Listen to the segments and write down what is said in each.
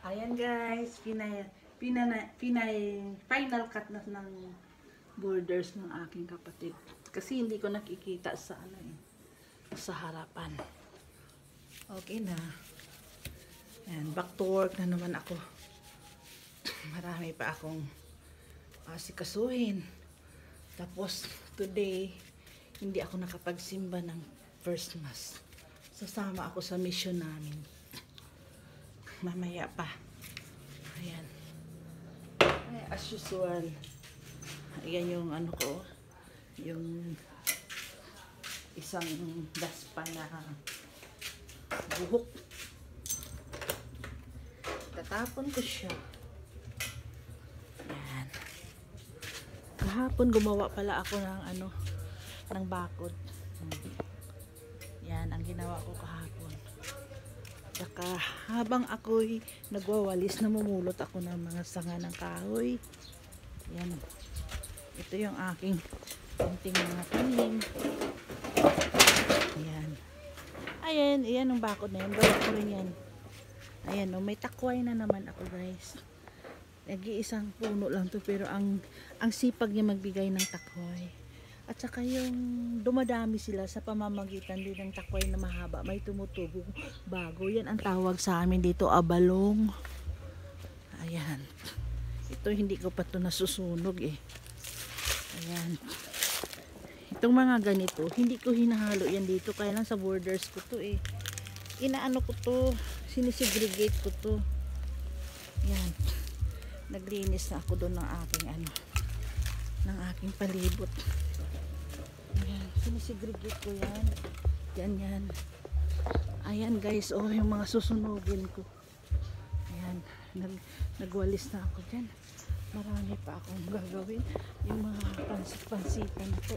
Ayan guys, final cut na ng borders ng aking kapatid. Kasi hindi ko nakikita sa sa harapan. Okay na. Ayan, back to work na naman ako. Marami pa akong asikasuhin. Tapos today, hindi ako nakapagsimba ng first mass. Sasama ako sa mission namin. Mamaya pa. Ayan. Ay, as usual. Ayan yung ano ko. Yung isang daspa na buhok. Tatapon ko siya. Ayan. Kahapon gumawa pala ako ng ng bakod. Yan ang ginawa ko kahapon. Saka habang ako'y nagwawalis, namumulot ako ng mga sanga ng kahoy. Yan. Ito yung aking konting mga tanim. Ayan. Ayan ang bakod na yan. Gawa ko rin yan. Ayan, may takway na naman ako guys. Nag-iisang puno lang to pero ang sipag niya magbigay ng takway. At saka yung dumadami sila sa pamamagitan din ng takway na mahaba. May tumutubo bago. Yan ang tawag sa amin dito, abalong. Ayan. Ito hindi ko pa ito nasusunog eh. Ayan. Itong mga ganito, hindi ko hinahalo yan dito. Kaya lang sa borders ko to eh. Inaano ko to, sinisegregate ko to. Ayan. Naglinis na ako doon ng aking ng aking palibot. Ayan, sinisegregate ko yan. Yan. Ayan guys, yung mga susunugin ko. Ayan, nagwalis na ako dyan. Marami pa akong gagawin. Yung mga pansit-pansitan na to.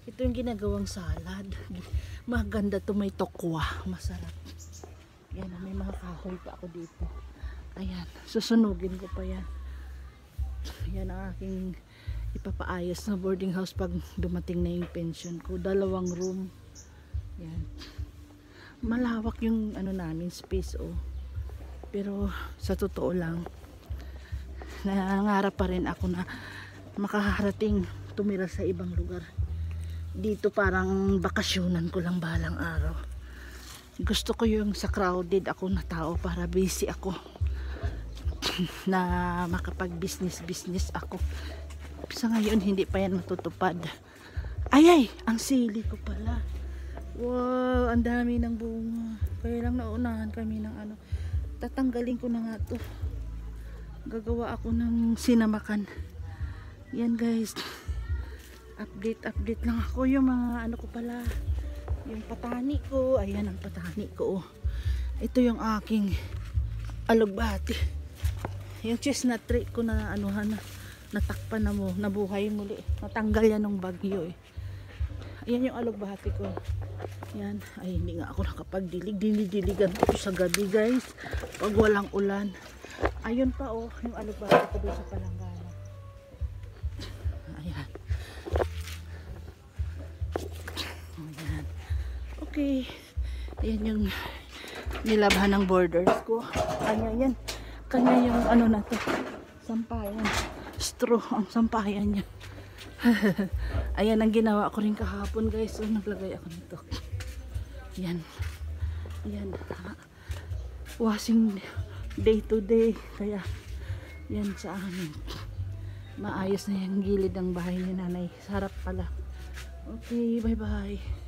Ito yung ginagawang salad. Maganda to, may tokwa. Masarap. Yan, may mga kahoy pa ako dito. Ayan, susunugin ko pa yan. Yan ang aking ipapaayos na boarding house pag dumating na yung pension ko. 2 room. Yan. Malawak yung namin space Pero sa totoo lang, nangangarap pa rin ako na makaharating tumira sa ibang lugar. Dito parang bakasyonan ko lang balang araw. Gusto ko yung sa crowded ako na tao para busy ako. Na makapag-business ako. Sa ngayon hindi pa yan matutupad. Ay, ang sili ko pala. Wow, ang dami ng bunga. Kaya lang naunahan kami ng tatanggalin ko na nga to. Gagawa ako ng sinamakan. Yan guys. Update lang ako yung mga ko pala. Yung patani ko. Ayan ang patani ko. Ito yung aking alugbati. Yung chestnut tree ko na natakpan na nabuhay muli. Natanggal yan ng bagyo eh. Ayan yung alugbati ko. Yan. Ay, hindi nga ako nakapagdilig. Dinidiligan ko sa gabi guys. Pag walang ulan. Ayun pa yung alugbati ko doon sa palanggana. Ayan. Ayan. Okay. Ayan yung nilabhan ng borders ko. Kanya yan. Kanya yung na to. Sampayan. Straw ang sampayan niya. Ayan ang ginawa ko rin kahapon guys. Naglagay ako nito. Yan. Yan. Washing day to day. Kaya yan sa amin. Maayos na yung gilid ng bahay ni nanay. Sarap pala. Okay, bye bye.